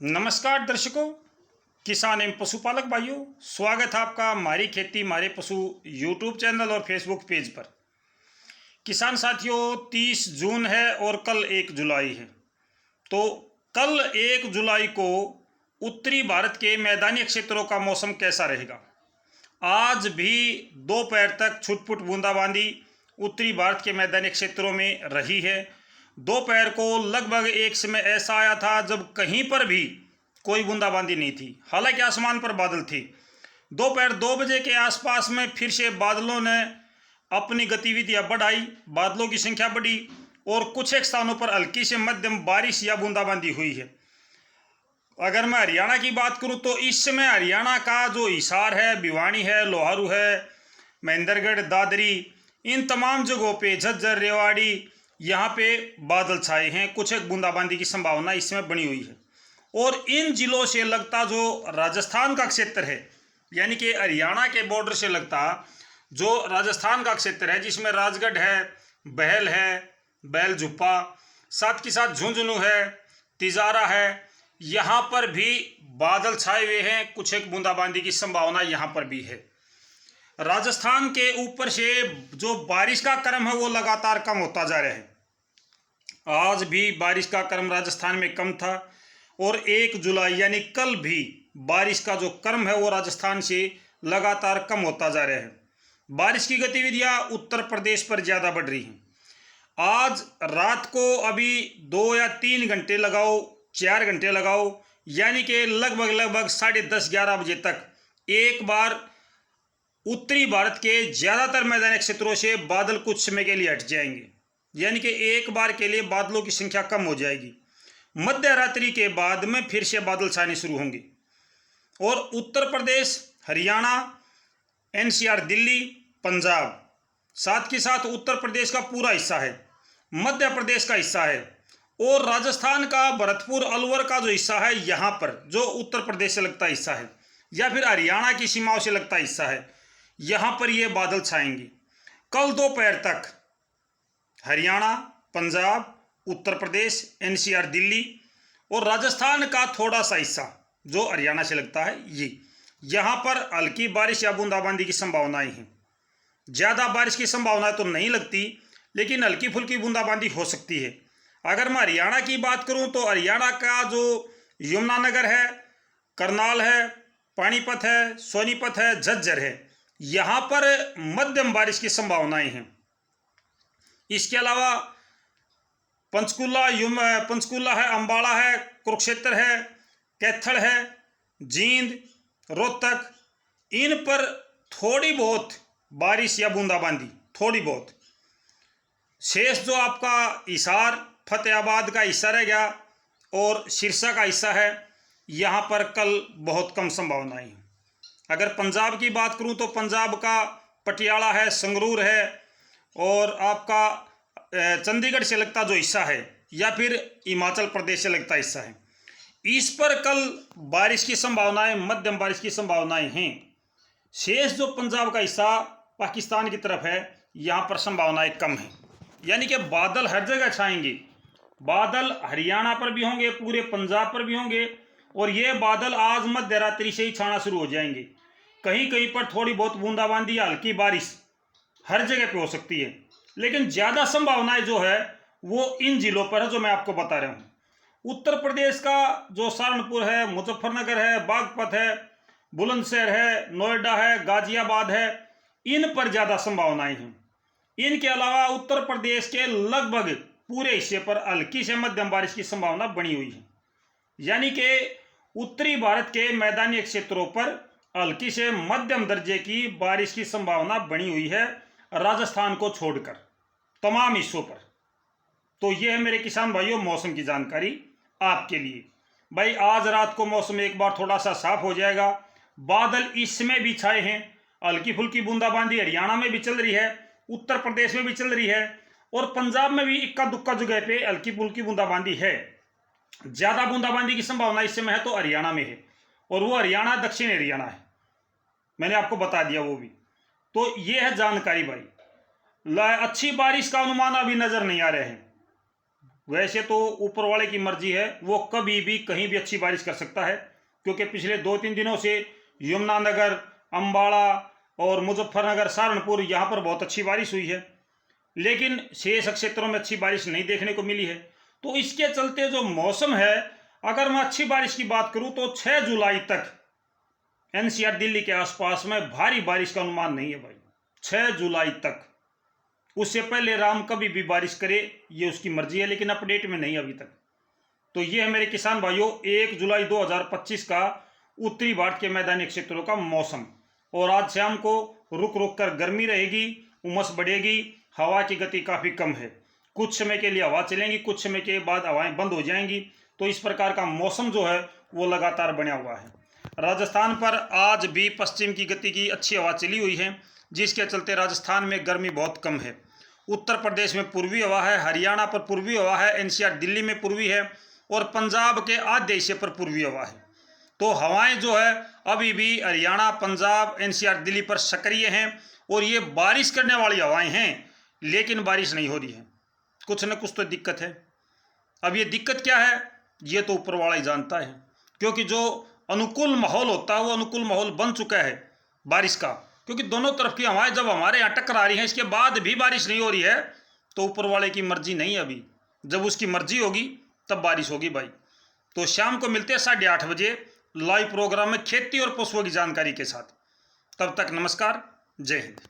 नमस्कार दर्शकों, किसान एवं पशुपालक भाइयों, स्वागत है आपका हमारी खेती हमारे पशु यूट्यूब चैनल और फेसबुक पेज पर। किसान साथियों, 30 जून है और कल 1 जुलाई है। तो कल 1 जुलाई को उत्तरी भारत के मैदानी क्षेत्रों का मौसम कैसा रहेगा? आज भी दोपहर तक छुटपुट बूंदाबांदी उत्तरी भारत के मैदानी क्षेत्रों में रही है। दोपहर को लगभग एक समय ऐसा आया था जब कहीं पर भी कोई बूंदाबांदी नहीं थी, हालांकि आसमान पर बादल थे। दोपहर 2 बजे के आसपास में फिर से बादलों ने अपनी गतिविधियां बढ़ाई, बादलों की संख्या बढ़ी और कुछ एक स्थानों पर हल्की से मध्यम बारिश या बूंदाबांदी हुई है। अगर मैं हरियाणा की बात करूं तो इस समय हरियाणा का जो हिसार है, भिवानी है, लोहारू है, महेंद्रगढ़, दादरी, इन तमाम जगहों पे, झज्जर, रेवाड़ी, यहाँ पे बादल छाए हैं। कुछ एक बूंदाबांदी की संभावना इस समय बनी हुई है। और इन जिलों से लगता जो राजस्थान का क्षेत्र है, यानी कि हरियाणा के बॉर्डर से लगता जो राजस्थान का क्षेत्र है, जिसमें राजगढ़ है, बहल है, बैल झुप्पा, साथ के साथ झुंझुनू है, तिजारा है, यहाँ पर भी बादल छाए हुए हैं। कुछ एक बूंदाबांदी की संभावना यहाँ पर भी है। राजस्थान के ऊपर से जो बारिश का क्रम है वो लगातार कम होता जा रहा है। आज भी बारिश का क्रम राजस्थान में कम था और 1 जुलाई यानी कल भी बारिश का जो क्रम है वो राजस्थान से लगातार कम होता जा रहा है। बारिश की गतिविधियां उत्तर प्रदेश पर ज़्यादा बढ़ रही हैं। आज रात को अभी 2 या 3 घंटे लगाओ, 4 घंटे लगाओ, यानी कि लगभग 10:30-11 बजे तक एक बार उत्तरी भारत के ज़्यादातर मैदानी क्षेत्रों से बादल कुछ समय के लिए हट जाएंगे, यानी कि एक बार के लिए बादलों की संख्या कम हो जाएगी। मध्य रात्रि के बाद में फिर से बादल छाने शुरू होंगे और उत्तर प्रदेश, हरियाणा, एनसीआर, दिल्ली, पंजाब, साथ के साथ उत्तर प्रदेश का पूरा हिस्सा है, मध्य प्रदेश का हिस्सा है और राजस्थान का भरतपुर, अलवर का जो हिस्सा है, यहाँ पर जो उत्तर प्रदेश से लगता हिस्सा है या फिर हरियाणा की सीमाओं से लगता हिस्सा है, यहाँ पर ये बादल छाएंगे। कल दोपहर तक हरियाणा, पंजाब, उत्तर प्रदेश, एनसीआर, दिल्ली और राजस्थान का थोड़ा सा हिस्सा जो हरियाणा से लगता है, ये यहाँ पर हल्की बारिश या बूंदाबांदी की संभावनाएं हैं। ज़्यादा बारिश की संभावनाएं तो नहीं लगती, लेकिन हल्की फुल्की बूंदाबांदी हो सकती है। अगर मैं हरियाणा की बात करूं तो हरियाणा का जो यमुनानगर है, करनाल है, पानीपत है, सोनीपत है, झज्जर है, यहाँ पर मध्यम बारिश की संभावनाएं हैं। इसके अलावा पंचकुला है, अम्बाड़ा है, कुरुक्षेत्र है, कैथल है, जींद, रोहतक, इन पर थोड़ी बहुत बारिश या बूंदाबांदी, थोड़ी बहुत। शेष जो आपका हिसार, फतेहाबाद का हिस्सा रह गया और सिरसा का हिस्सा है, यहाँ पर कल बहुत कम संभावनाएं हैं। अगर पंजाब की बात करूँ तो पंजाब का पटियाला है, संगरूर है और आपका चंडीगढ़ से लगता जो हिस्सा है या फिर हिमाचल प्रदेश से लगता हिस्सा है, इस पर कल बारिश की संभावनाएं, मध्यम बारिश की संभावनाएं हैं। शेष जो पंजाब का हिस्सा पाकिस्तान की तरफ है, यहाँ पर संभावनाएं कम हैं। यानी कि बादल हर जगह छाएंगे। बादल हरियाणा पर भी होंगे, पूरे पंजाब पर भी होंगे और ये बादल आज मध्य रात्रि से ही छाना शुरू हो जाएंगे। कहीं कहीं पर थोड़ी बहुत बूंदाबांदी या हल्की बारिश हर जगह पे हो सकती है, लेकिन ज़्यादा संभावनाएं जो है वो इन जिलों पर है जो मैं आपको बता रहा हूँ। उत्तर प्रदेश का जो सहारनपुर है, मुजफ्फरनगर है, बागपत है, बुलंदशहर है, नोएडा है, गाजियाबाद है, इन पर ज़्यादा संभावनाएं हैं। इनके अलावा उत्तर प्रदेश के लगभग पूरे हिस्से पर हल्की से मध्यम बारिश की संभावना बनी हुई है। यानी कि उत्तरी भारत के मैदानी क्षेत्रों पर हल्की से मध्यम दर्जे की बारिश की संभावना बनी हुई है, राजस्थान को छोड़कर तमाम हिस्सों पर। तो ये है मेरे किसान भाइयों मौसम की जानकारी आपके लिए। भाई आज रात को मौसम एक बार थोड़ा सा साफ हो जाएगा। बादल इस समय भी छाए हैं, हल्की फुल्की बूंदाबांदी हरियाणा में भी चल रही है, उत्तर प्रदेश में भी चल रही है और पंजाब में भी इक्का दुक्का जगह पे हल्की फुल्की बूंदाबांदी है। ज़्यादा बूंदाबांदी की संभावना इस समय है तो हरियाणा में है और वो हरियाणा दक्षिण हरियाणा है, मैंने आपको बता दिया वो भी। तो ये है जानकारी भाई। अच्छी बारिश का अनुमान अभी नज़र नहीं आ रहे हैं। वैसे तो ऊपर वाले की मर्जी है, वो कभी भी कहीं भी अच्छी बारिश कर सकता है, क्योंकि पिछले 2-3 दिनों से यमुनानगर, अम्बाड़ा और मुजफ्फरनगर, सहारनपुर यहाँ पर बहुत अच्छी बारिश हुई है, लेकिन शेष क्षेत्रों में अच्छी बारिश नहीं देखने को मिली है। तो इसके चलते जो मौसम है, अगर मैं अच्छी बारिश की बात करूं तो 6 जुलाई तक एनसीआर दिल्ली के आसपास में भारी बारिश का अनुमान नहीं है भाई, 6 जुलाई तक। उससे पहले राम कभी भी बारिश करे, ये उसकी मर्जी है, लेकिन अपडेट में नहीं अभी तक। तो ये है मेरे किसान भाइयों 1 जुलाई 2025 का उत्तरी भारत के मैदानी क्षेत्रों का मौसम। और आज शाम को रुक रुक कर गर्मी रहेगी, उमस बढ़ेगी, हवा की गति काफ़ी कम है। कुछ समय के लिए हवा चलेंगी, कुछ समय के बाद हवाएं बंद हो जाएंगी। तो इस प्रकार का मौसम जो है वो लगातार बना हुआ है। राजस्थान पर आज भी पश्चिम की गति की अच्छी हवा चली हुई है, जिसके चलते राजस्थान में गर्मी बहुत कम है। उत्तर प्रदेश में पूर्वी हवा है, हरियाणा पर पूर्वी हवा है, एनसीआर दिल्ली में पूर्वी है, और पंजाब के आधे हिस्से पर पूर्वी हवा है। तो हवाएं जो है अभी भी हरियाणा, पंजाब, एनसीआर दिल्ली पर सक्रिय हैं, और ये बारिश करने वाली हवाएं हैं, लेकिन बारिश नहीं हो रही है। कुछ न कुछ तो दिक्कत है। अब ये दिक्कत क्या है, ये तो ऊपर वाला ही जानता है, क्योंकि जो अनुकूल माहौल होता है वो अनुकूल माहौल बन चुका है बारिश का। क्योंकि दोनों तरफ की हवाएं जब हमारे यहाँ टकरा रही हैं, इसके बाद भी बारिश नहीं हो रही है, तो ऊपर वाले की मर्जी नहीं है अभी। जब उसकी मर्जी होगी तब बारिश होगी भाई। तो शाम को मिलते हैं 8:30 बजे लाइव प्रोग्राम में खेती और पशुओं की जानकारी के साथ। तब तक नमस्कार, जय हिंद।